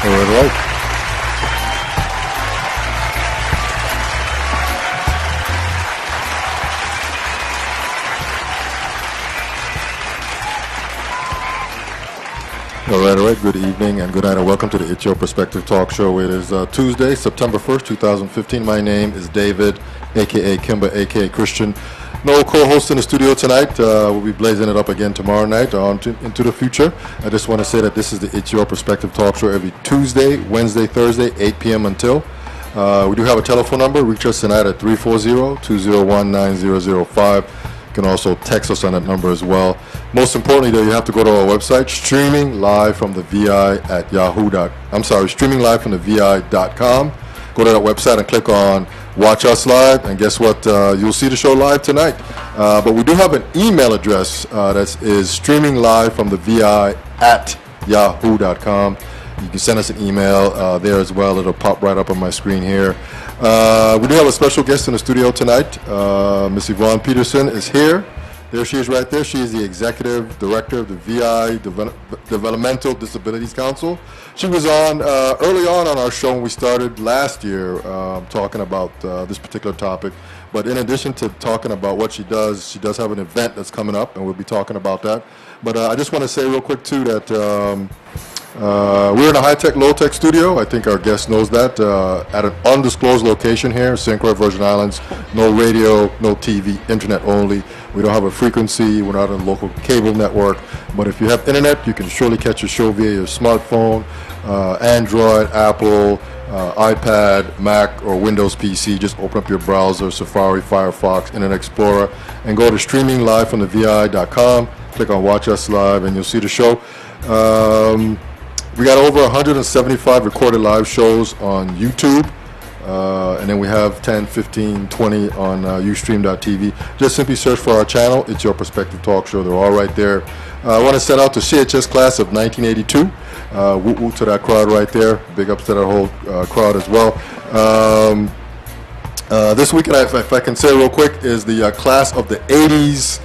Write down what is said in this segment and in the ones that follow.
All right. All right. Good evening and good night and welcome to the It's Your Perspective Talk Show. It is Tuesday, September 1st, 2015. My name is David, a.k.a. Kimber, a.k.a. Christian. No co-host in the studio tonight. We'll be blazing it up again tomorrow night into the future. I just want to say that this is the It's Your Perspective Talk Show every Tuesday, Wednesday, Thursday, 8 p.m. until. We do have a telephone number. Reach us tonight at 340-201-9005. You can also text us on that number as well. Most importantly, though, you have to go to our website, streaming live from the VI at streaming live from the VI.com. Go to that website and click on Watch Us Live, and guess what? You'll see the show live tonight. But we do have an email address that is streaming live from the VI at yahoo.com. You can send us an email there as well. It'll pop right up on my screen here. We do have a special guest in the studio tonight. Miss Yvonne Petersen is here. There she is right there. She is the Executive Director of the VI Developmental Disabilities Council. She was on early on our show when we started last year talking about this particular topic. But in addition to talking about what she does have an event that's coming up, and we'll be talking about that. But I just want to say real quick, too, that we're in a high-tech, low-tech studio. I think our guest knows that. At an undisclosed location here, St. Croix, Virgin Islands. No radio, no TV, internet only. We don't have a frequency. We're not on a local cable network. But if you have internet, you can surely catch a show via your smartphone, Android, Apple, iPad, Mac, or Windows PC. Just open up your browser, Safari, Firefox, Internet Explorer, and go to streaming live from the VI.com. Click on Watch Us Live, and you'll see the show. We got over 175 recorded live shows on YouTube, and then we have 10, 15, 20 on Ustream.tv. Just simply search for our channel. It's Your Perspective Talk Show. They're all right there. I want to send out the CHS class of 1982. Woo woo to that crowd right there. Big ups to that whole crowd as well. This weekend, if I can say real quick, is the class of the 80s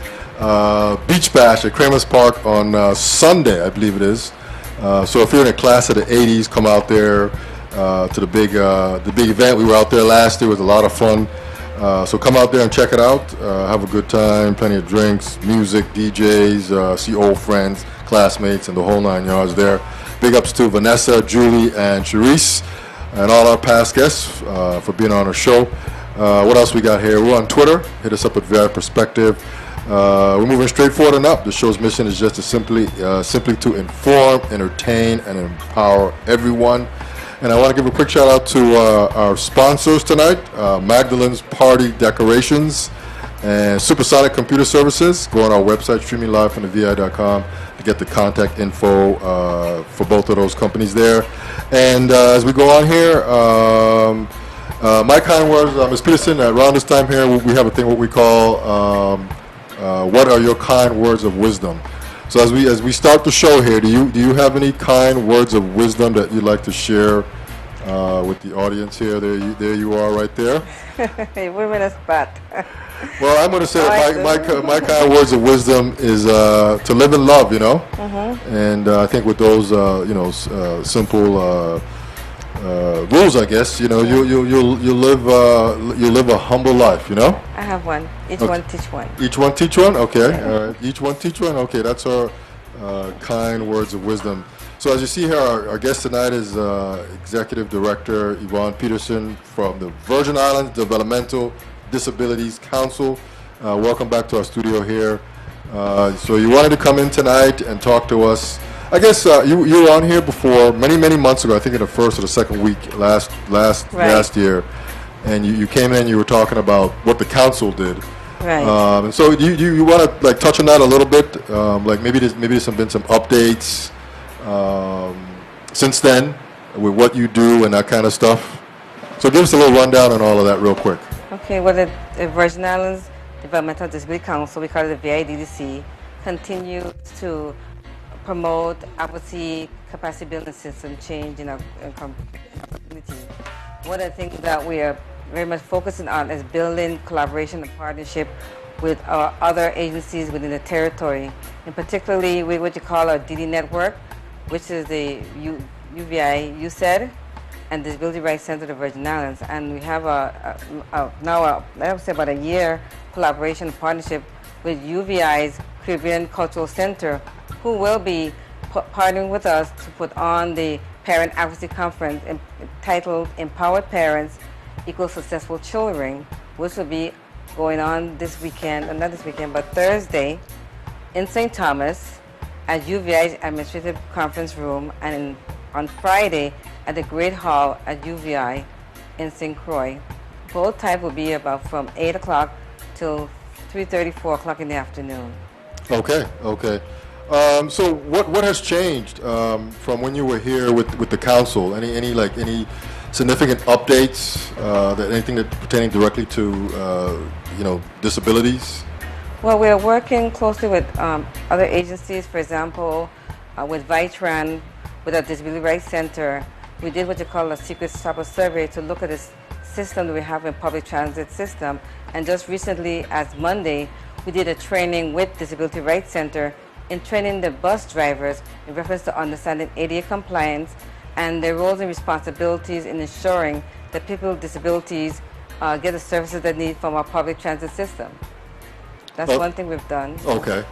Beach Bash at Kramer's Park on Sunday, I believe it is. So if you're in a class of the 80s, come out there to the big event. We were out there last year. It was a lot of fun. So come out there and check it out. Have a good time, plenty of drinks, music, DJs, see old friends, classmates, and the whole 9 yards there. Big ups to Vanessa, Julie, and Charisse, and all our past guests for being on our show. What else we got here? We're on Twitter. Hit us up at VI Perspective. We're moving straight forward and up. The show's mission is just to simply to inform, entertain, and empower everyone. And I want to give a quick shout out to our sponsors tonight, Magdalene's Party Decorations and Supersonic Computer Services. Go on our website, streaming live from the VI.com, to get the contact info for both of those companies there. And as we go on here, my kind words, Ms. Petersen, around this time here, we have a thing what we call what are your kind words of wisdom? So as we start the show here, do you have any kind words of wisdom that you'd like to share with the audience here? There you are right there. We're in a spot. Well, I'm going to say that my kind words of wisdom is to live in love, you know. Mm-hmm. And I think with those simple rules, I guess, you know, you live a humble life, you know. I have one. Each one teach one. Each one teach one. Okay. All right. Each one teach one. Okay. That's our kind words of wisdom. So as you see here, our guest tonight is Executive Director Yvonne Petersen from the Virgin Islands Developmental Disabilities Council. Welcome back to our studio here. So you wanted to come in tonight and talk to us. I guess you were on here before many months ago. I think in the first or the second week last year, and you came in. You were talking about what the council did. Right. And so you want to like touch on that a little bit, like maybe there's been some updates since then with what you do and that kind of stuff. So give us a little rundown on all of that real quick. Okay. Well, the Virgin Islands Developmental Disability Council, we call it the VIDDC, continues to promote advocacy, capacity building, system change in our community. One of the things that we are very much focusing on is building collaboration and partnership with our other agencies within the territory, and particularly with what you call our DD network, which is the UVI, USAID, and Disability Rights Center of the Virgin Islands. And we have I would say about a year collaboration partnership with UVI's Caribbean Cultural Center, who will be partnering with us to put on the Parent Advocacy Conference titled Empowered Parents Equal Successful Children, which will be going on this weekend, or not this weekend, but Thursday in St. Thomas at UVI's Administrative Conference Room, and on Friday at the Great Hall at UVI in St. Croix. Both times will be about from 8 o'clock till 3:30, 4 o'clock in the afternoon. Okay, okay. So what has changed from when you were here with the council? Any significant updates? Anything that pertaining directly to disabilities? Well, we're working closely with other agencies. For example, with VITRAN, with our Disability Rights Center, we did what you call a secret shopper survey to look at this system that we have in public transit system. And just recently, as Monday, we did a training with Disability Rights Center in training the bus drivers in reference to understanding ADA compliance and their roles and responsibilities in ensuring that people with disabilities get the services they need from our public transit system. That's one thing we've done. Okay.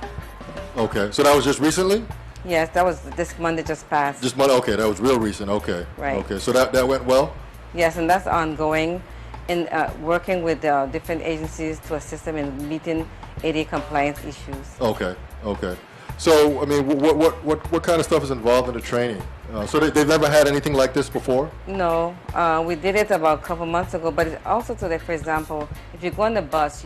Okay. So that was just recently? Yes, that was this Monday just passed. Just Monday. Okay, that was real recent. Okay. Right. Okay. So that went well? Yes, and that's ongoing in working with different agencies to assist them in meeting ADA compliance issues. Okay. Okay. So, I mean, what kind of stuff is involved in the training? So they've never had anything like this before? No, we did it about a couple months ago, but it's also so that, for example, if you go on the bus,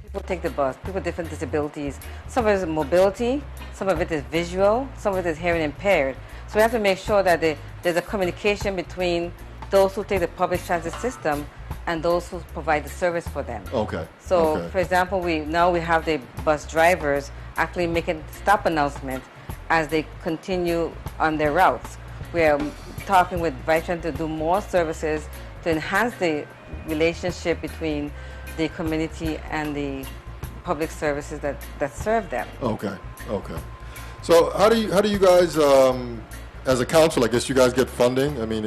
people take the bus, people with different disabilities. Some of it is mobility, some of it is visual, some of it is hearing impaired. So we have to make sure that there's a communication between those who take the public transit system and those who provide the service for them. Okay. So, okay. for example, we have the bus drivers actually making stop announcements as they continue on their routes. We are talking with VITRAN to do more services to enhance the relationship between the community and the public services that serve them. Okay. Okay. So how do you guys, as a council, I guess you guys get funding? I mean,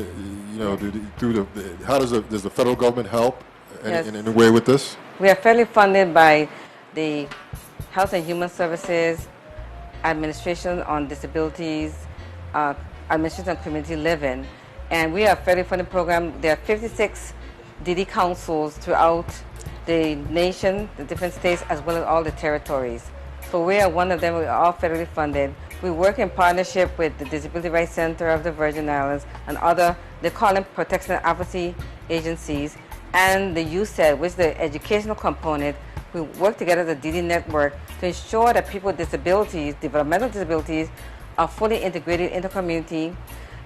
how does the federal government help in any way with this? We are fairly funded by the Health and Human Services, Administration on Disabilities, Administration on Community Living, and we are a fairly funded program. There are 56 DD councils throughout the nation, the different states, as well as all the territories. So we are one of them. We are all federally funded. We work in partnership with the Disability Rights Center of the Virgin Islands and other, they call them protection and advocacy agencies, and the USAID, which is the educational component. We work together as a DD network to ensure that people with disabilities, developmental disabilities, are fully integrated into community.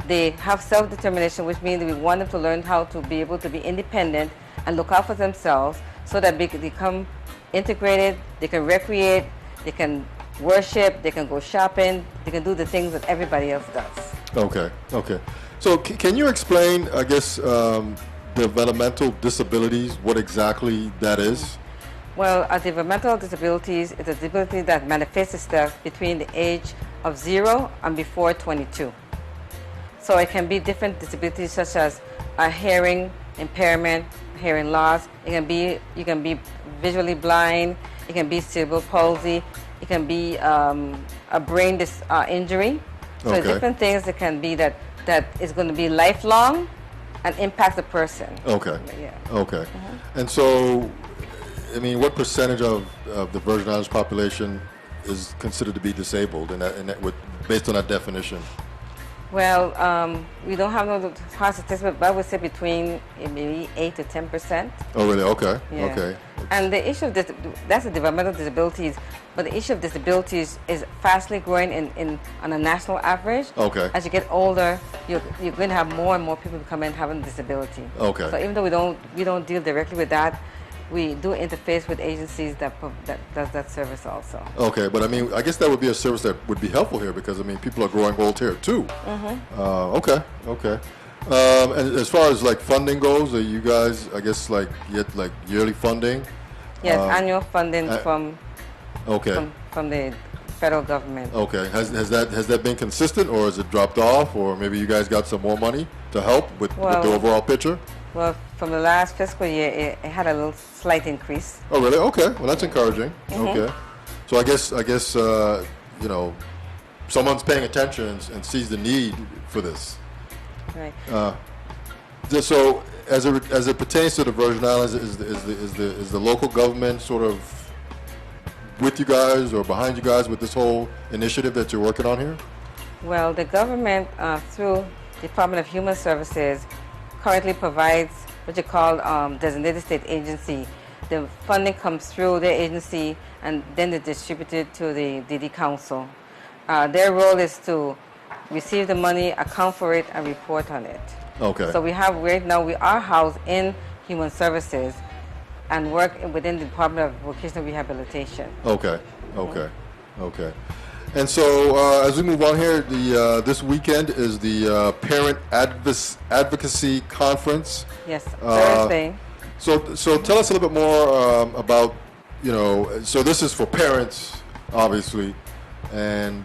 They have self-determination, which means we want them to learn how to be able to be independent and look out for themselves so that they can become integrated, they can recreate, they can worship, they can go shopping, they can do the things that everybody else does. Okay, okay. So can you explain, I guess, developmental disabilities, what exactly that is? Well, a developmental disabilities is a disability that manifests itself between the age of 0 and before 22. So it can be different disabilities such as a hearing impairment, hearing loss. You can be visually blind. It can be cerebral palsy. It can be a brain injury. So Okay. different things that can be that is going to be lifelong and impact the person. Okay. Yeah. Okay. And so, I mean, what percentage of the Virgin Islands population is considered to be disabled, based on that definition? Well, we don't have no hard statistics, but I would say between maybe 8 to 10%. Oh, really? Okay. Yeah. Okay. And the issue of that's the developmental disabilities, but the issue of disabilities is fastly growing on a national average. Okay. As you get older, you're going to have more and more people come in having disability. Okay. So even though we don't deal directly with that, we do interface with agencies that does that service also. Okay, but I mean, I guess that would be a service that would be helpful here because, I mean, people are growing old here too. Okay, okay. And as far as like funding goes, are you guys, I guess, like get like yearly funding? Yes, annual funding okay. from the federal government. Okay. Has that been consistent, or has it dropped off, or maybe you guys got some more money to help with the Well, overall picture? Well, from the last fiscal year, it had a little slight increase. Oh, really? Okay. Well, that's encouraging. Mm-hmm. Okay. So I guess you know, someone's paying attention and sees the need for this. Right. So as it pertains to the Virgin Islands, is the local government sort of with you guys or behind you guys with this whole initiative that you're working on here? Well, the government, through Department of Human Services, currently provides what you call designated state agency. The funding comes through their agency and then they distribute it to the DD Council. Their role is to receive the money, account for it, and report on it. Okay. So right now we are housed in Human Services and work within the Department of Vocational Rehabilitation. Okay. Okay. And so as we move on here, this weekend is the Parent Advocacy Conference. Yes, Thursday. So tell us a little bit more about, so this is for parents, obviously, and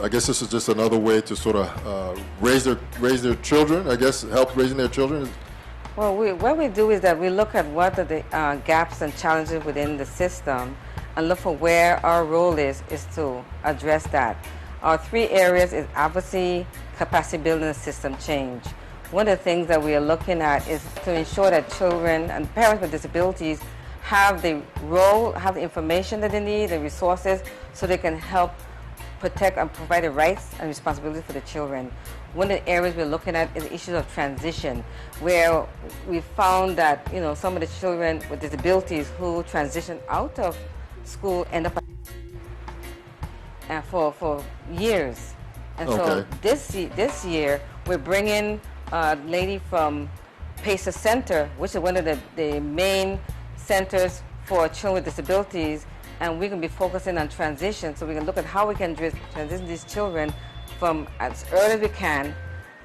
I guess this is just another way to sort of raise their children, I guess, help raising their children. Well, what we do is that we look at what are the gaps and challenges within the system and look for where our role is to address that. Our three areas is advocacy, capacity building, and system change. One of the things that we are looking at is to ensure that children and parents with disabilities have the information that they need, the resources, so they can help protect and provide the rights and responsibilities for the children. One of the areas we're looking at is issues of transition, where we found that some of the children with disabilities who transition out of school end up for years. And so this year we're bringing a lady from Petersen Center, which is one of the main centers for children with disabilities, and we're going to be focusing on transition, so we can look at how we can transition these children from as early as we can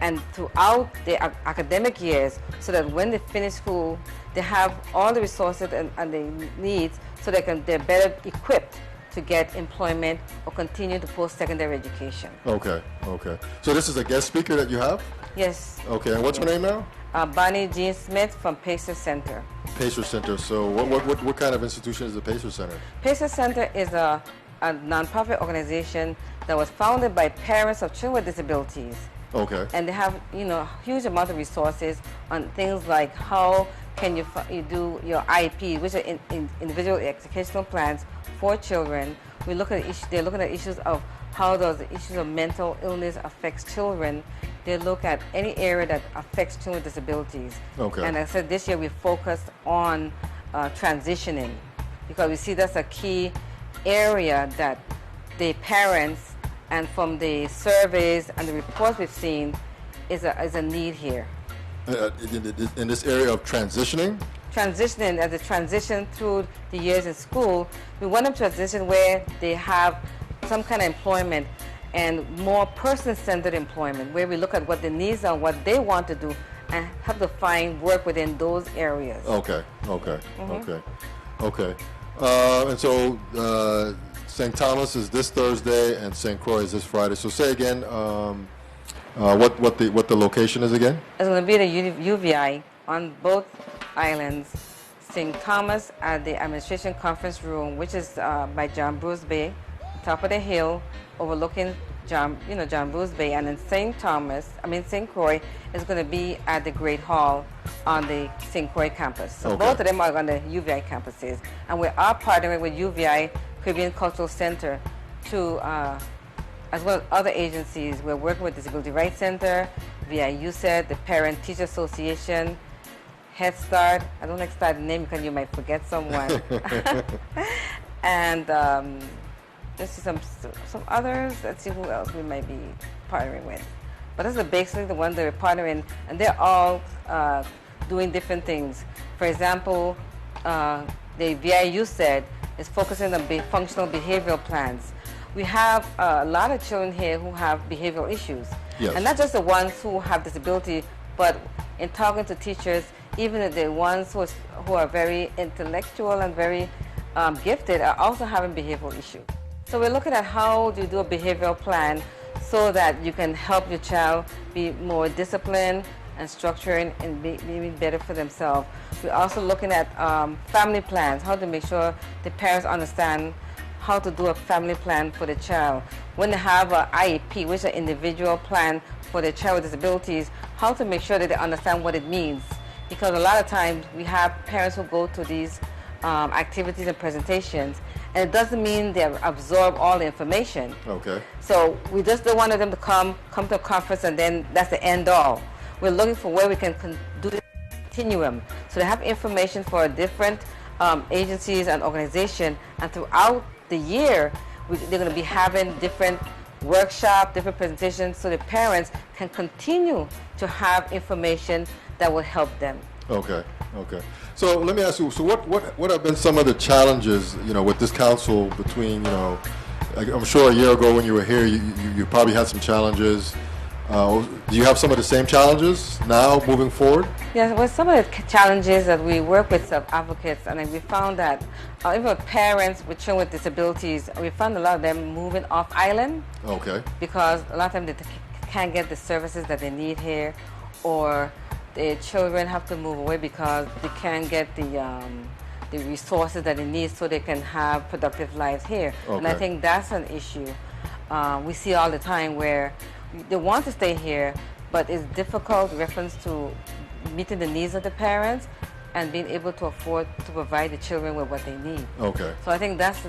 and throughout their academic years, so that when they finish school, they have all the resources and they need, so they're better equipped to get employment or continue to post-secondary education. Okay. So this is a guest speaker that you have? Yes. Okay, and what's her name now? Bonnie Jean Smith from Petersen Center. Petersen Center. So what kind of institution is the Petersen Center? Petersen Center is a nonprofit organization that was founded by parents of children with disabilities. Okay. And they have a huge amount of resources on things like how can you do your IEP, which are individual educational plans for children. They're looking at issues of how those issues of mental illness affects children. They look at any area that affects children with disabilities. Okay. And I said this year we focused on transitioning, because we see that's a key area that the parents, and from the surveys and the reports we've seen, is a need here. In this area of transitioning? Transitioning, as they transition through the years in school, we want them to transition where they have some kind of employment and more person-centered employment, where we look at what the needs are, what they want to do, and have to find work within those areas. Okay. And so St. Thomas is this Thursday and St. Croix is this Friday. So say again what the location is again? It's going to be the UVI on both islands. St. Thomas at the Administration Conference Room, which is by John Bruce Bay, top of the hill, overlooking John Bruce Bay, and then St. Croix is going to be at the Great Hall on the St. Croix campus. So both of them are on the UVI campuses, and we are partnering with UVI Caribbean Cultural Center to, as well as other agencies. We're working with Disability Rights Center, VI USED, the Parent Teacher Association, Head Start. I don't like to start the name because you might forget someone. And let's see some others. Let's see who else we might be partnering with. But this is basically the ones that we're partnering, and they're all doing different things. For example, the VIU said is focusing on functional behavioral plans. We have a lot of children here who have behavioral issues. Yes. And not just the ones who have disability, but in talking to teachers, even the ones who are very intellectual and very gifted are also having behavioral issues. So we're looking at how do you do a behavioral plan so that you can help your child be more disciplined and structured and be better for themselves. We're also looking at family plans, how to make sure the parents understand how to do a family plan for the child. When they have an IEP, which is an individual plan for the child with disabilities, how to make sure that they understand what it means. Because a lot of times we have parents who go to these activities and presentations, and it doesn't mean they absorb all the information. Okay. So we just don't want them to come to a conference and then that's the end all. We're looking for where we can do this continuum. So they have information for different agencies and organizations, and throughout the year, they're going to be having different workshops, different presentations, so the parents can continue to have information that will help them. Okay. Okay. So let me ask you. So what have been some of the challenges, with this council between, I'm sure a year ago when you were here, you probably had some challenges. Do you have some of the same challenges now moving forward? Yes, well, some of the challenges that we work with advocates, and we found that even with parents with children with disabilities, we found a lot of them moving off island. Okay. Because a lot of times they can't get the services that they need here, or the children have to move away because they can't get the resources that they need so they can have productive lives here. Okay. And I think that's an issue. We see all the time where they want to stay here, but it's difficult in reference to meeting the needs of the parents and being able to afford to provide the children with what they need. Okay. So I think that's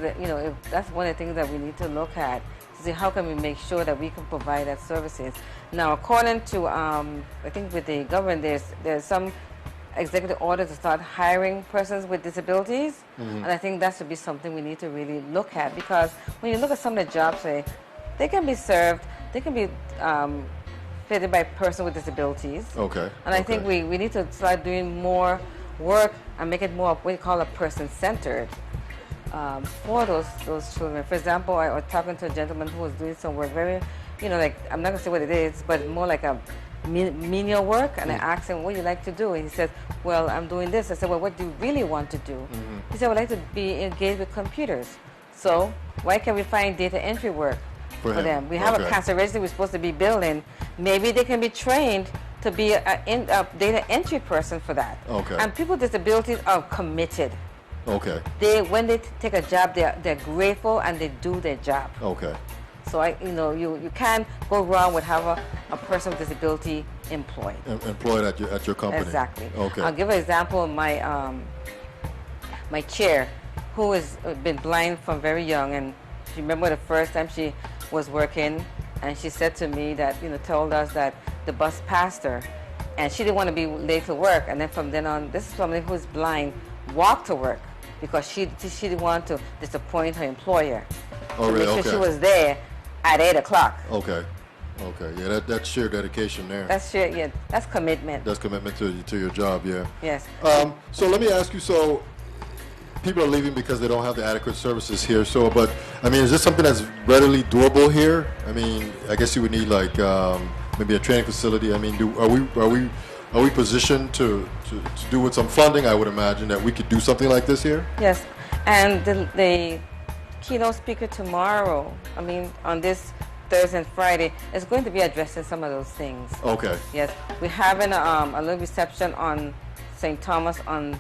that's one of the things that we need to look at to see how can we make sure that we can provide that services. Now, according to I think with the government, there's some executive order to start hiring persons with disabilities, and I think that should be something we need to really look at, because when you look at some of the jobs, they can be served. They can be fitted by person with disabilities. Okay. And I think we need to start doing more work and make it more of what you call a person-centered for those children. For example, I was talking to a gentleman who was doing some work very, like, I'm not going to say what it is, but more like a menial work. And I asked him, what do you like to do? And he said, well, I'm doing this. I said, well, what do you really want to do? He said, I would like to be engaged with computers. So why can't we find data entry work for them? We have a cancer registry we're supposed to be building. Maybe they can be trained to be a data entry person for that. Okay. And people with disabilities are committed. Okay. When they take a job, they're grateful and they do their job. Okay. So you can't go wrong with having a person with disability employed. Employed at your company. Exactly. Okay. I'll give an example of my chair, who has been blind from very young, and she remember the first time she was working, and she said to me that, told us that the bus passed her, and she didn't want to be late to work. And then from then on, this is somebody who's blind, walked to work because she didn't want to disappoint her employer. Oh, really? Make sure she was there at 8 o'clock. Okay. Okay. Yeah, that's sheer dedication there. That's sheer, yeah. That's commitment. That's commitment to your job. Yeah. Yes. So let me ask you. So people are leaving because they don't have the adequate services here. So, but I mean, is this something that's readily doable here? I mean, I guess you would need like maybe a training facility. I mean, are we positioned to do with some funding? I would imagine that we could do something like this here. Yes, and the keynote speaker tomorrow, on this Thursday and Friday, is going to be addressing some of those things. Okay. Yes, we're having a little reception on St. Thomas on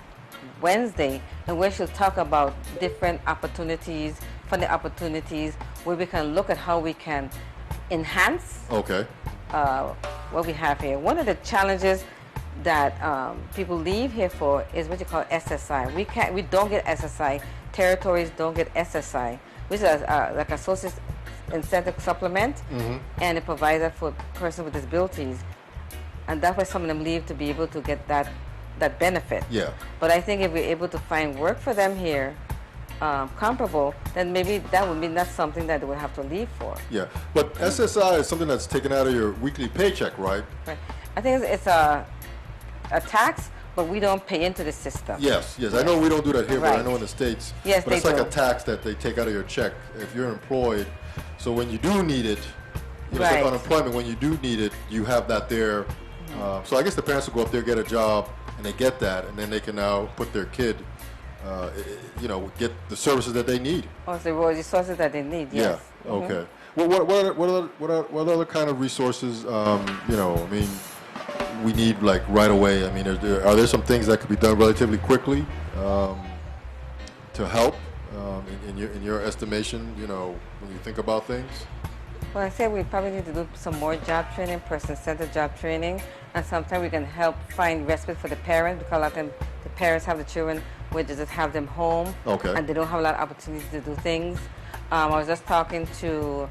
Wednesday, and where she'll talk about different opportunities, funding opportunities, where we can look at how we can enhance what we have here. One of the challenges that people leave here for is what you call SSI. We don't get SSI. Territories don't get SSI, which is like a social incentive supplement, and it provides that for persons with disabilities, and that's why some of them leave, to be able to get that benefit. Yeah. But I think if we're able to find work for them here, comparable, then maybe that would mean that's something that they would have to leave for. Yeah. But SSI is something that's taken out of your weekly paycheck, right? Right. I think it's a tax, but we don't pay into the system. Yes. I know we don't do that here, but I know in the States. Yes, but it's like a tax that they take out of your check if you're employed. So when you do need it, it's like unemployment. When you do need it, you have that there. So I guess the parents will go up there, get a job, and they get that, and then they can now put their kid get the services that they need. Or the resources that they need, yes. Yeah. Okay. What other kind of resources? I mean, we need like right away. I mean, are there some things that could be done relatively quickly to help in your estimation? When you think about things. Well, I say we probably need to do some more job training, person-centered job training, and sometimes we can help find respite for the parents, because a lot of them, the parents have the children where they just have them home, Okay. and they don't have a lot of opportunities to do things. I was just talking to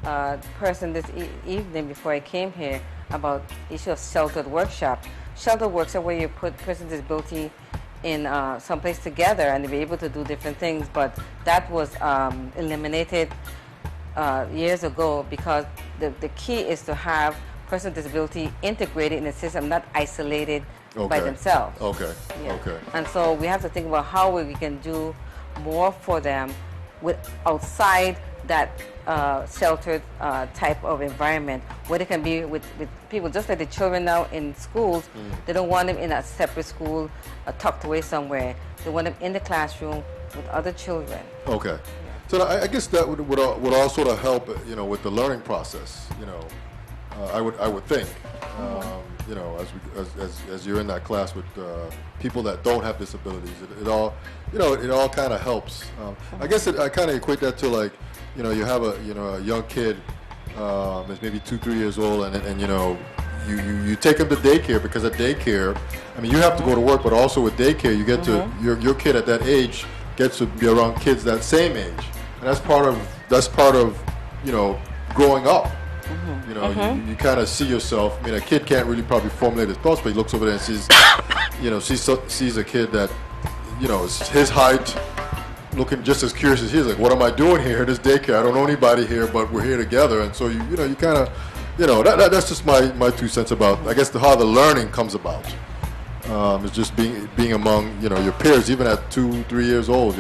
a person this evening before I came here about the issue of sheltered workshop. Sheltered workshop where you put person with disability in someplace together and they be able to do different things, but that was eliminated years ago, because the key is to have person with disability integrated in the system, not isolated by themselves. Okay. Yeah. Okay. And so we have to think about how we can do more for them with outside that sheltered type of environment, where they can be with people, just like the children now in schools. They don't want them in a separate school, tucked away somewhere. They want them in the classroom with other children. Okay. So I guess that would all sort of help, with the learning process. I would think, as you're in that class with people that don't have disabilities, it all kind of helps. I guess I kind of equate that to like, you have a young kid that's maybe 2-3 years old, and you take him to daycare, because at daycare, I mean, you have to go to work, but also with daycare, you get to your kid at that age gets to be around kids that same age. And that's part of growing up. You kind of see yourself. I mean, a kid can't really probably formulate his thoughts, but he looks over there and sees, sees a kid that, is his height, looking just as curious as he is. Like, what am I doing here? This daycare. I don't know anybody here, but we're here together. And so you kind of, that's just my 2 cents about, I guess, how the learning comes about. It's just being among your peers, even at 2-3 years old.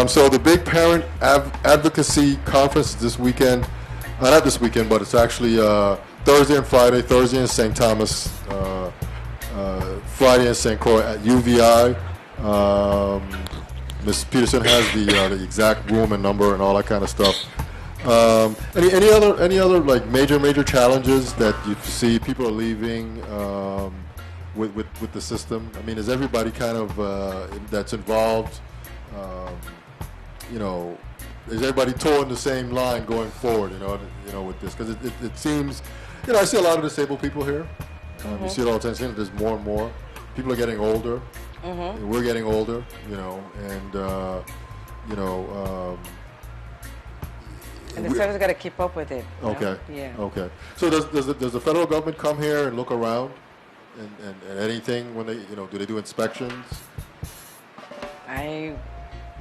So the big parent advocacy conference this weekend, not this weekend, but it's actually Thursday and Friday. Thursday in St. Thomas, Friday in St. Croix at UVI. Ms. Petersen has the exact room and number and all that kind of stuff. Any other like major challenges that you see people are leaving with the system? I mean, is everybody kind of that's involved? Is everybody towing the same line going forward? With this, because it seems, I see a lot of disabled people here. You see it all the time. It seems there's more and more. People are getting older. We're getting older. And the service got to keep up with it. Okay. Yeah. Okay. So does the federal government come here and look around and anything when they do they do inspections? I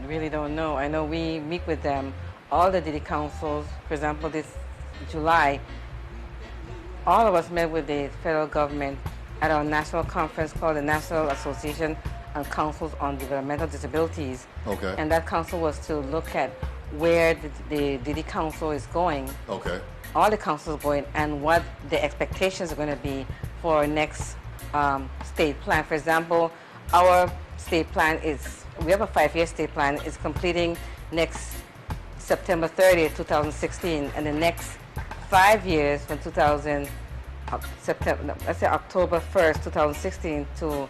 really don't know. I know we meet with them, all the DD councils. For example, this July, all of us met with the federal government at our national conference called the National Association and Councils on Developmental Disabilities. Okay. And that council was to look at where the DD council is going. Okay. All the councils going, and what the expectations are going to be for our next state plan. For example, our state plan we have a 5-year state plan. It's completing next September 30th, 2016, and the next 5 years from October 1st, 2016 to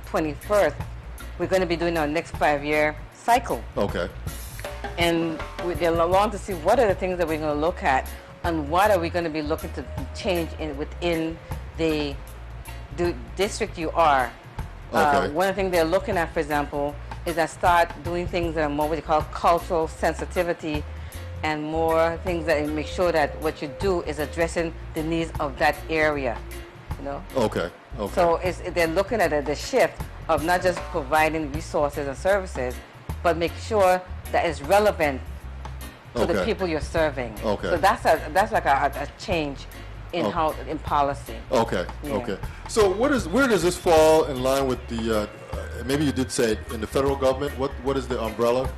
21st, we're going to be doing our next 5-year cycle. Okay. And they're long to see what are the things that we're going to look at, and what are we going to be looking to change within the district you are. Okay. One of the things they're looking at, for example, is that start doing things that are more what they call cultural sensitivity, and more things that make sure that what you do is addressing the needs of that area. Okay. Okay. So they're looking at the shift of not just providing resources and services, but make sure that it's relevant to the people you're serving. Okay. So that's like a change in in policy. Okay. Yeah. Okay. So where does this fall in line with the? Maybe you did say it, in the federal government. What is the umbrella?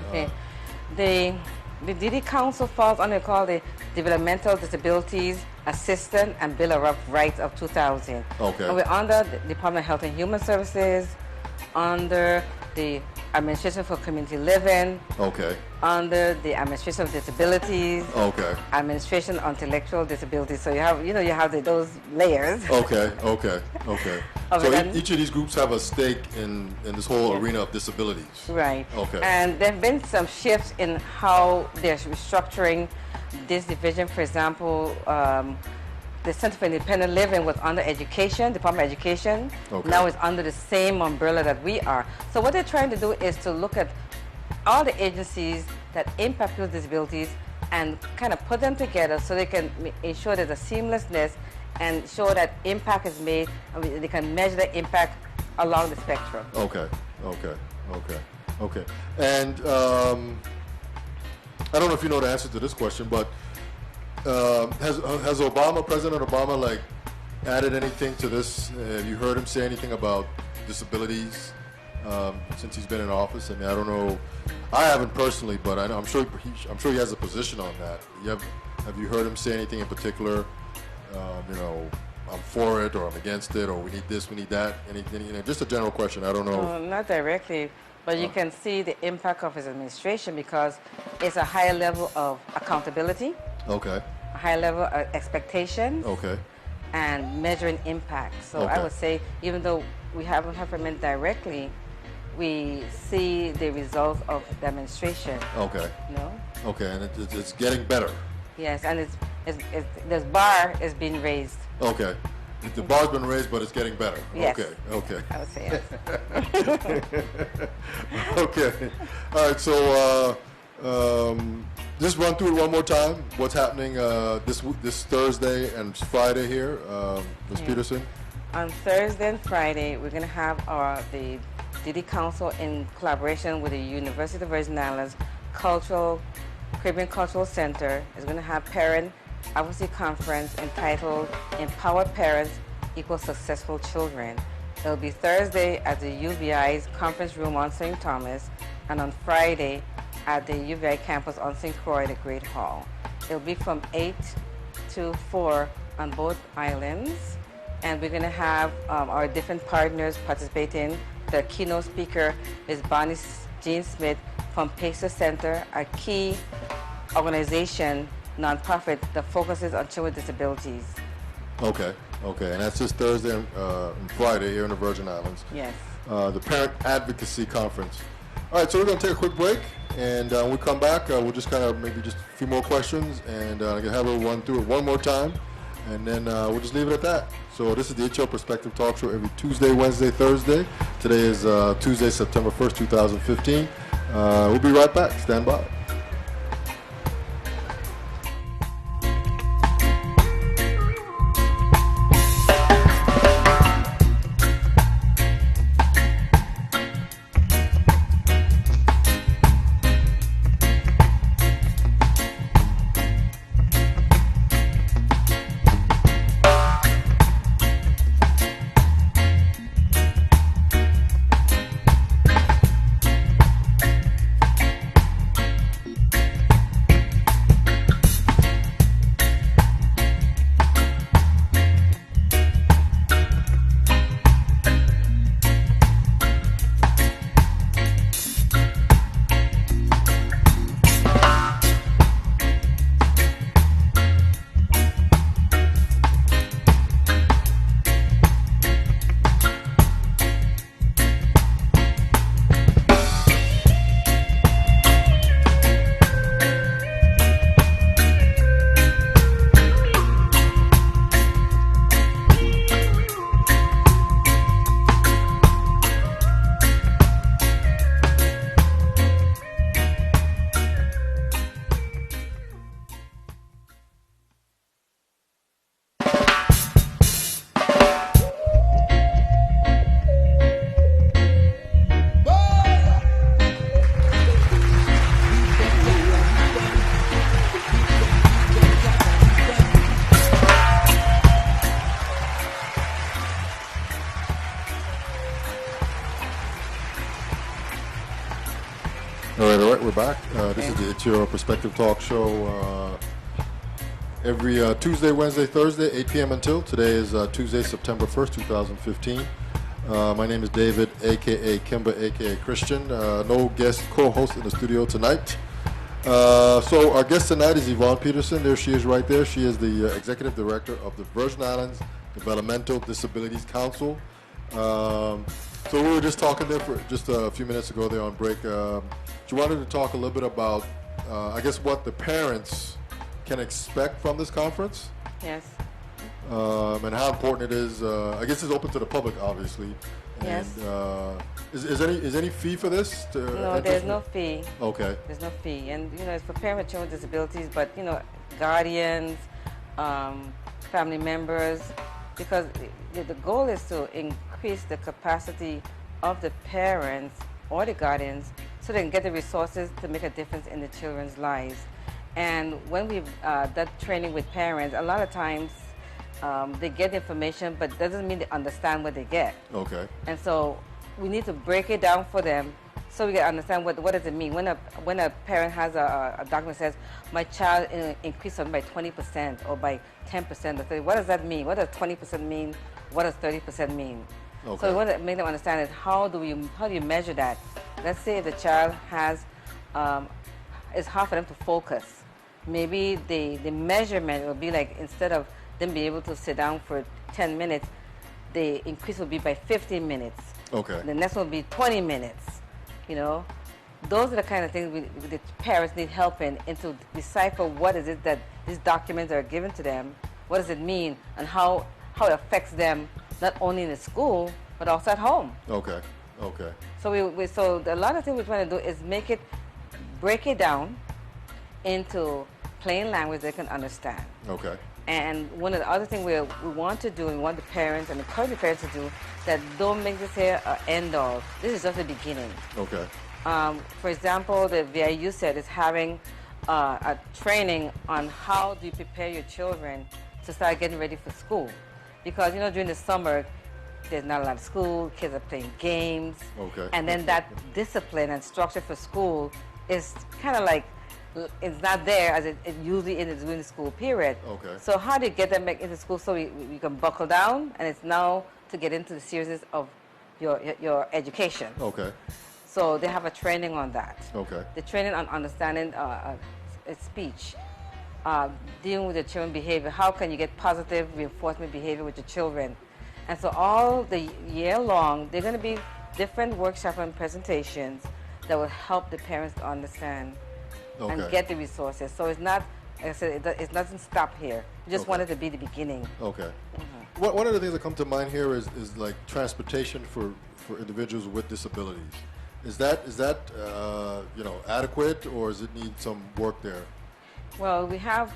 Okay. The DD Council falls under called the Developmental Disabilities Assistance and Bill of Rights of 2000. Okay. And we're under the Department of Health and Human Services, under the Administration for Community Living, Okay. under the Administration of Disabilities, Okay. Administration on Intellectual Disabilities. So you have those layers. Okay. Okay. Of So it, and- each of these groups have a stake in this whole arena of disabilities. Right. Okay. And there have been some shifts in how they're restructuring this division. For example, the Center for Independent Living was under Education, Department of Education. Okay. Now it's under the same umbrella that we are. So what they're trying to do is to look at all the agencies that impact people's disabilities and kind of put them together so they can ensure there's a seamlessness and show that impact is made, and they can measure the impact along the spectrum. Okay. And I don't know if you know the answer to this question, but has President Obama, like, added anything to this? Have you heard him say anything about disabilities since he's been in office? I mean, I don't know. I haven't personally, but I'm sure he has a position on that. Have you heard him say anything in particular? I'm for it, or I'm against it, or we need this, we need that. Anything? Just a general question. I don't know. Not directly, but you can see the impact of his administration because it's a higher level of accountability. Okay. A high level of expectations. Okay. And measuring impact. So Okay. I would say, even though we haven't heard from him directly, we see the results of the administration. Okay. No. Okay, and it's getting better. Yes, and this bar is being raised. Okay. The bar's been raised, but it's getting better. Yes. Okay. I would say yes. Okay. All right. So just run through it one more time. What's happening this Thursday and Friday here, Ms. Petersen? On Thursday and Friday, we're going to have the DD Council in collaboration with the University of the Virgin Islands Caribbean Cultural Center is going to have parent advocacy conference entitled Empower Parents Equal Successful Children. It'll be Thursday at the UVI's conference room on St. Thomas, and on Friday at the UVI campus on St. Croix, the Great Hall. It'll be from 8 to 4 on both islands, and we're going to have our different partners participating. The keynote speaker is Bonnie Jean Smith from Pacer Center, a key organization, nonprofit that focuses on children with disabilities. Okay. And that's this Thursday and Friday here in the Virgin Islands. Yes. The Parent Advocacy Conference. All right, so we're going to take a quick break, and when we come back, we'll just kind of maybe just a few more questions, and I'm going to have her run through it one more time, and then we'll just leave it at that. So this is the HL Perspective Talk Show every Tuesday, Wednesday, Thursday. Today is Tuesday, September 1st, 2015. We'll be right back. Stand by. All right, we're back. This is the HL Perspective Talk Show every Tuesday, Wednesday, Thursday, 8 p.m. until. Today is Tuesday, September 1st, 2015. My name is David, aka Kimba, aka Christian. No guest co-host in the studio tonight. So our guest tonight is Yvonne Petersen. There she is right there. She is the Executive Director of the Virgin Islands Developmental Disabilities Council. So we were just talking there for just a few minutes ago there on break. She wanted to talk a little bit about, I guess, what the parents can expect from this conference. Yes. And how important it is. I guess it's open to the public, obviously. Yes. And is any fee for this? No, there's no fee. Okay. There's no fee, and it's for parents with children with disabilities, but guardians, family members, because the goal is to increase the capacity of the parents or the guardians so they can get the resources to make a difference in the children's lives. And when we've done training with parents, a lot of times they get information, but doesn't mean they understand what they get. Okay. And so we need to break it down for them so we can understand what does it mean. When a parent has a document that says, my child increased something by 20% or by 10% or 30%, what does that mean? What does 20% mean? What does 30% mean? Okay. So we want to make them understand is how do you measure that? Let's say the child has, it's hard for them to focus. Maybe the measurement will be like, instead of them being able to sit down for 10 minutes, the increase will be by 15 minutes. Okay. The next one will be 20 minutes. Those are the kind of things the parents need help in, and to decipher what is it that these documents are given to them, what does it mean, and how it affects them, not only in the school, but also at home. Okay. Okay. So so a lot of things we're trying to do is break it down into plain language they can understand. Okay. And one of the other things we want to do, and we want the parents and encourage the parents to do, that don't make this here an end all. This is just the beginning. Okay. For example, the VIU said is having a training on how do you prepare your children to start getting ready for school. Because, during the summer, there's not a lot of school, kids are playing games. Okay. And then that discipline and structure for school is kind of like, it's not there as it usually is during the school period. Okay. So how do you get them back into school so we can buckle down, and it's now to get into the seriousness of your education. Okay. So they have a training on that. Okay. The training on understanding speech, dealing with the children's behavior. How can you get positive reinforcement behavior with your children? And so all the year long, there are going to be different workshops and presentations that will help the parents to understand and get the resources. So it's not, like I said, it doesn't stop here. We just want it to be the beginning. Okay. One of the things that come to mind here is like transportation for individuals with disabilities. Is that adequate, or does it need some work there? Well, we have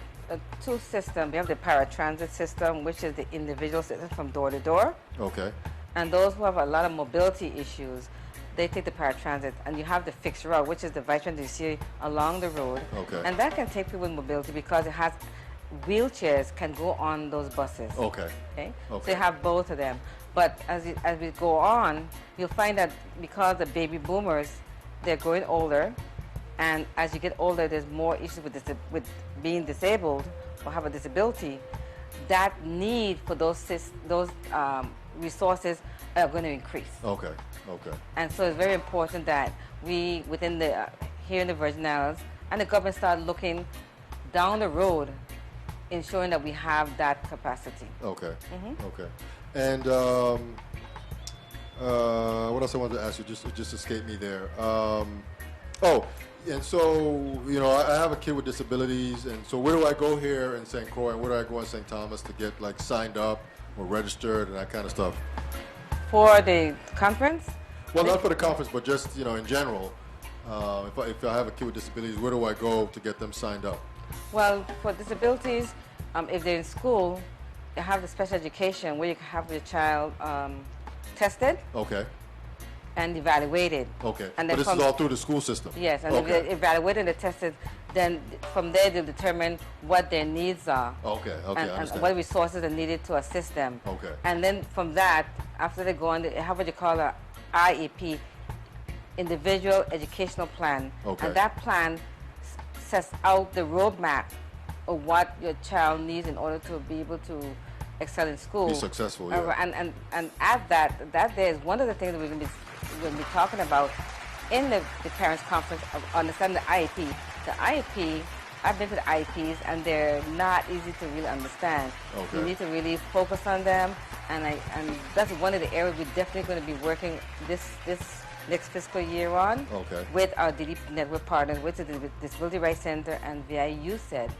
two systems. We have the paratransit system, which is the individual system from door to door. Okay. And those who have a lot of mobility issues, they take the paratransit. And you have the fixed route, which is the veteran you see along the road. Okay. And that can take people with mobility because it has wheelchairs can go on those buses. Okay. Okay. Okay. So you have both of them. But as we go on, you'll find that because the baby boomers, they're growing older, and as you get older, there's more issues with being disabled or have a disability. That need for those resources are going to increase. Okay. Okay. And so it's very important that we, within here in the Virgin Islands, and the government start looking down the road, ensuring that we have that capacity. Okay. Okay. And what else I wanted to ask you? Just escaped me there. And so I have a kid with disabilities, and so where do I go here in St. Croix, and where do I go in St. Thomas to get like signed up or registered and that kind of stuff? For the conference? Well, not for the conference, but just in general. If I have a kid with disabilities, where do I go to get them signed up? Well, for disabilities, if they're in school, they have the special education where you can have your child tested. Okay. And evaluated. Okay. And but this is all through the school system? Yes, and if they're evaluated and tested, then from there they'll determine what their needs are. Okay, and what resources are needed to assist them. Okay. And then from that, after they go on, they have what you call a IEP, Individual Educational Plan. Okay. And that plan sets out the roadmap of what your child needs in order to be able to excel in school. Be successful, yeah. And at that day is one of the things that we're going to be talking about in the parents' conference of understanding the IEP. The IEP, I've been to the IEPs, and they're not easy to really understand. Okay. You need to really focus on them, and that's one of the areas we're definitely going to be working this next fiscal year on. Okay. With our DD network partners, with the Disability Rights Center and VIU said,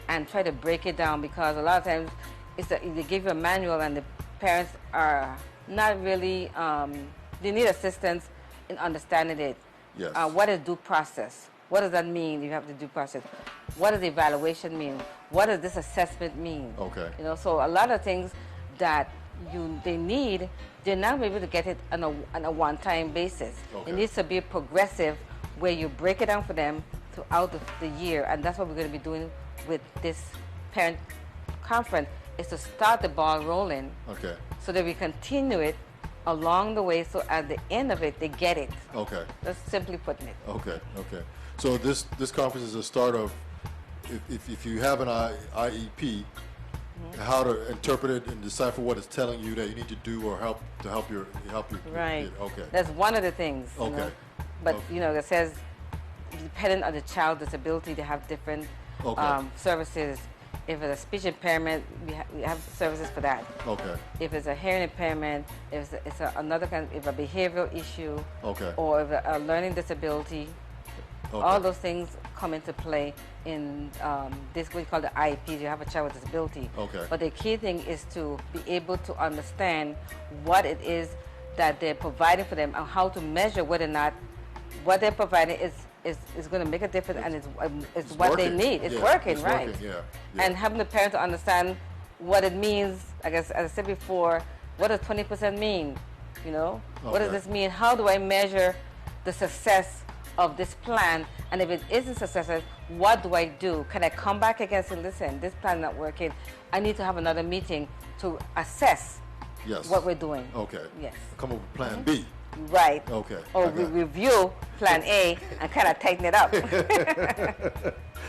and try to break it down, because a lot of times they give you a manual and the parents are not really, they need assistance in understanding it. Yes. What is due process? What does that mean? You have to due process. What does evaluation mean? What does this assessment mean? Okay. You know, so a lot of things that they need, they're not able to get it on a one-time basis. Okay. It needs to be progressive, where you break it down for them throughout the year, and that's what we're going to be doing with this parent conference, is to start the ball rolling. Okay. So that we continue it along the way, so at the end of it, they get it. Okay. That's simply putting it. Okay. Okay. So this conference is a start of, if you have an IEP, how to interpret it and decipher what it's telling you that you need to do or help your Right. kid. Okay. That's one of the things. You Okay. know? But Okay. you know, it says depending on the child disability, they have different Okay. services. If it's a speech impairment, we have services for that. Okay. If it's a hearing impairment, if it's another kind, if a behavioral issue, Okay. or if a learning disability, Okay. all those things come into play in this, what we call the IEPs. You have a child with disability. Okay. But the key thing is to be able to understand what it is that they're providing for them, and how to measure whether or not what they're providing is going to make a difference, and it's what working. they need. It's Yeah, working, it's right? working, yeah. And helping the parent to understand what it means. I guess, as I said before, what does 20% mean? You know, what does Okay. this mean? How do I measure the success of this plan? And if it isn't successful, what do I do? Can I come back again and say, listen, this plan not working, I need to have another meeting to assess Yes. what we're doing. Okay. Yes. Come up with plan B. Right. Okay. Or Okay. we review plan A and kind of tighten it up.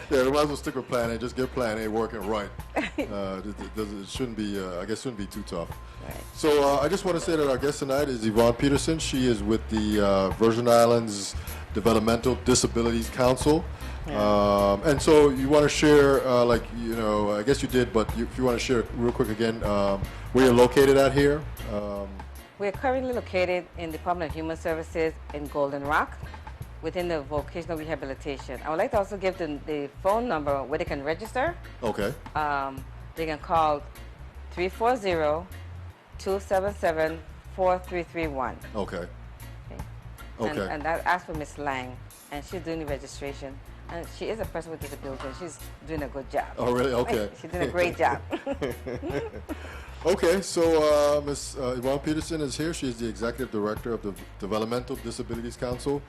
Yeah, we might as well stick with plan A. Just get plan A working right. It shouldn't be, I guess, shouldn't be too tough. Right. So I just want to say that our guest tonight is Yvonne Petersen. She is with the Virgin Islands Developmental Disabilities Council. And so you want to share, I guess you did, but if you want to share real quick again, where you're located at here. We're currently located in the Department of Human Services in Golden Rock, within the vocational rehabilitation. I would like to also give the phone number where they can register. Okay. They can call 340-277-4331. Okay. Okay. Okay. And that asks for Miss Lang, and she's doing the registration. And she is a person with disability, and she's doing a good job. Oh, really? Okay. She's doing a great job. Okay, so Ms. Yvonne Petersen is here. She is the Executive Director of the Developmental Disabilities Council.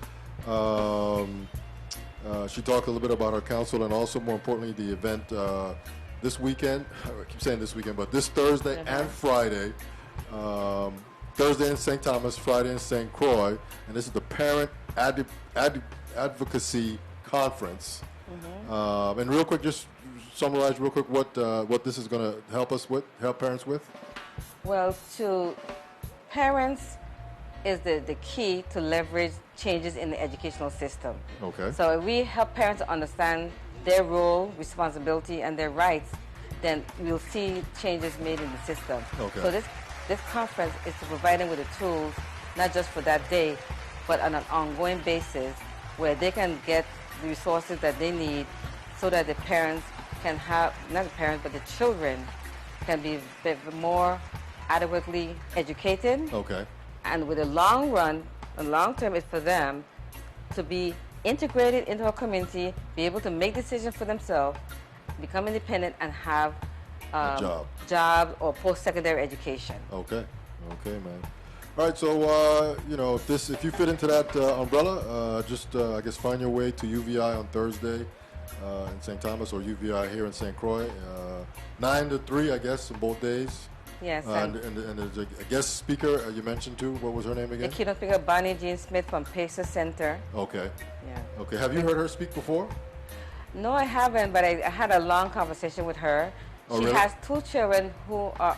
She talked a little bit about our council, and also, more importantly, the event this weekend. I keep saying this weekend, but this Thursday and Friday. Thursday in St. Thomas, Friday in St. Croix, and this is the Parent Advocacy Conference. And real quick, just summarize real quick what this is going to help parents with. Well, to parents is the key to leverage changes in the educational system. Okay. So if we help parents to understand their role, responsibility, and their rights, then we'll see changes made in the system. Okay. So this conference is to provide them with the tools, not just for that day, but on an ongoing basis, where they can get the resources that they need, so that the parents can have, not the parents, but the children can be more adequately educated. Okay. And with the long run, the long term is for them to be integrated into our community, be able to make decisions for themselves, become independent, and have A job or post-secondary education. Okay. Okay, man. All right, so if you fit into that umbrella, just I guess find your way to UVI on Thursday in St. Thomas, or UVI here in St. Croix, 9 to 3, I guess, on both days. Yes. And there's a guest speaker you mentioned too. What was her name The again? keynote speaker, Bonnie Jean Smith from Petersen Center. Okay. Yeah. Okay. Have you heard her speak before? No, I haven't, but I had a long conversation with her. Oh, She really? has 2 children who are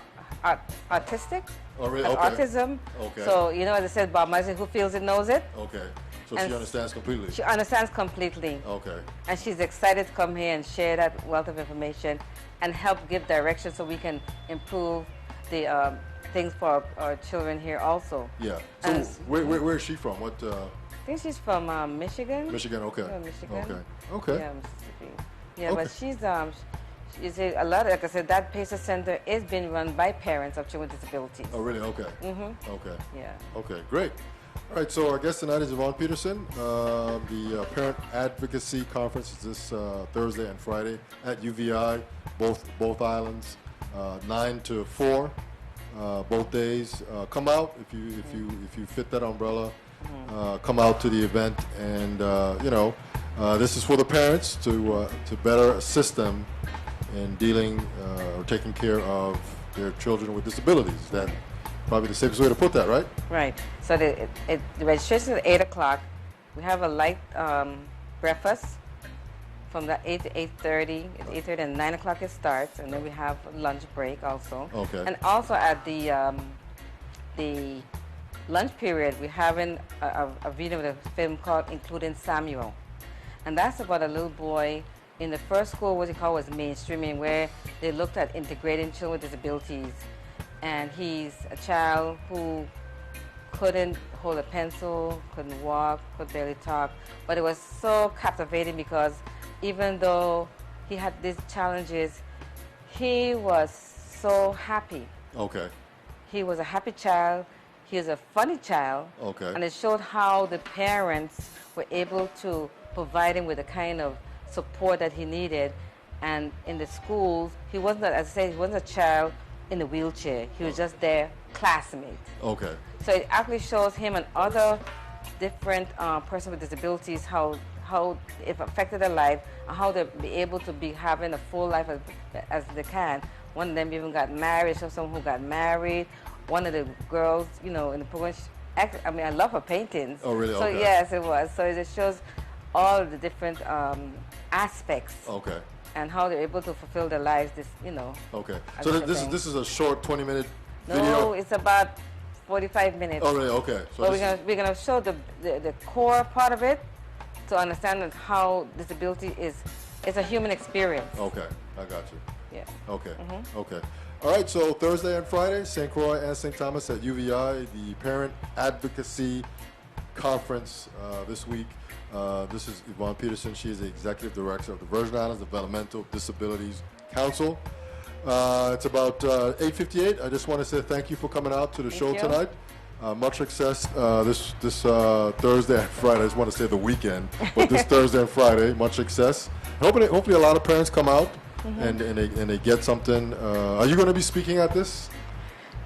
autistic, Oh, really? has Okay. autism. Okay. So, you know, as I said, Bob Marley, who feels it knows it. Okay. So And she understands completely. She understands completely. Okay. And she's excited to come here and share that wealth of information and help give direction so we can improve the things for our children here also. Yeah. So And where is she from? What? I think she's from Michigan. Michigan. Okay. Yeah, Michigan. Okay. Okay. Yeah, Mississippi. Yeah, Okay. but she's a lot. Like I said, that Petersen Center is being run by parents of children with disabilities. Oh, really? Okay. Okay. Yeah. Okay. Great. All right. So our guest tonight is Yvonne Petersen. The Parent Advocacy Conference is this Thursday and Friday at UVI, both islands, 9 to 4, both days. Come out if you fit that umbrella. Come out to the event, and this is for the parents to better assist them in dealing or taking care of their children with disabilities. That's probably the safest way to put that, right? Right. So the registration is at 8 o'clock. We have a light breakfast from the 8 to 8:30. At 8:30 and 9 o'clock it starts, and then we have lunch break also. Okay. And also at the lunch period, we're having a video of a film called Including Samuel. And that's about a little boy in the first school, what he called was mainstreaming, where they looked at integrating children with disabilities. And he's a child who couldn't hold a pencil, couldn't walk, could barely talk. But it was so captivating because even though he had these challenges, he was so happy. Okay. He was a happy child. He was a funny child. Okay. And it showed how the parents were able to provide him with the kind of support that he needed. And in the schools, he wasn't, as I said, he wasn't a child in a wheelchair. He was just their classmate. Okay. So it actually shows him and other different persons with disabilities how it affected their life and how they'll be able to be having a full life as they can. One of them even got married, so someone who got married. One of the girls, in the program, I love her paintings. Oh, really? So Okay. yes, it was. So it shows all the different aspects. Okay. And how they're able to fulfill their lives. Okay. as So a this thing. is a short 20-minute video. No, it's about 45 minutes. Oh, really? Okay. So But this we're gonna show the core part of it to understand that how disability it's a human experience. Okay, I got you. Yeah. Okay. Okay. All right. So Thursday and Friday, St. Croix and St. Thomas at UVI, the Parent Advocacy Conference this week. This is Yvonne Petersen. She is the Executive Director of the Virgin Islands Developmental Disabilities Council. It's about 8:58. I just want to say thank you for coming out to the show you. tonight. Much success this Thursday and Friday. I just want to say the weekend, but this Thursday and Friday, much success. Hopefully a lot of parents come out and they get something. Are you going to be speaking at this?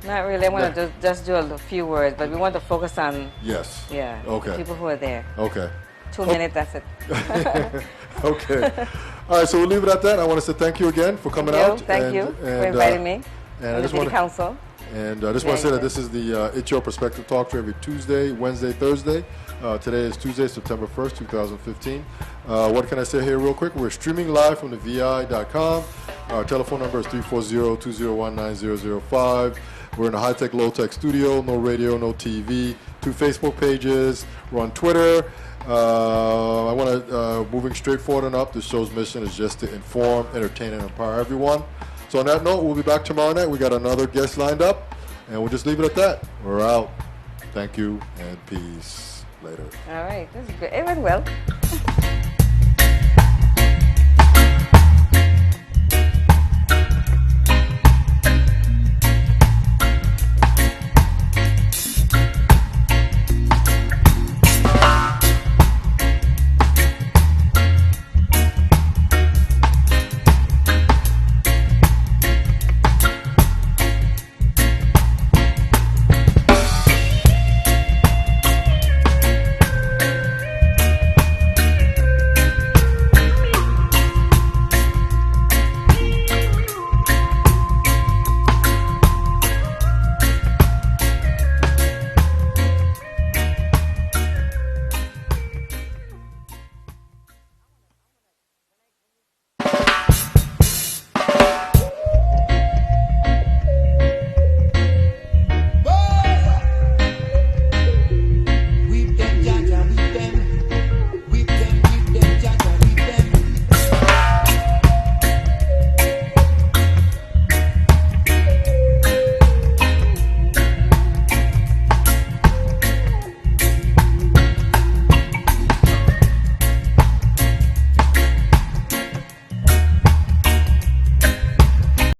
Not really. I want to just do a few words, but we want to focus on Yes. the people who are there. Okay. 2 minutes, that's it. Okay. All right, so we'll leave it at that. I want to say thank you again for coming out. Thank you for inviting me. And I just to want the council. And I just want to say that this is the It's Your Perspective Talk Show every Tuesday, Wednesday, Thursday. Today is Tuesday, September 1st, 2015. What can I say here real quick? We're streaming live from the VI.com. Our telephone number is 340-201-9005. We're in a high-tech, low-tech studio, no radio, no TV, 2 Facebook pages. We're on Twitter. I want to, moving straight forward and up, the show's mission is just to inform, entertain, and empower everyone. So on that note, we'll be back tomorrow night. We got another guest lined up, and we'll just leave it at that. We're out. Thank you, and peace. Later. All right, this is good. It went well.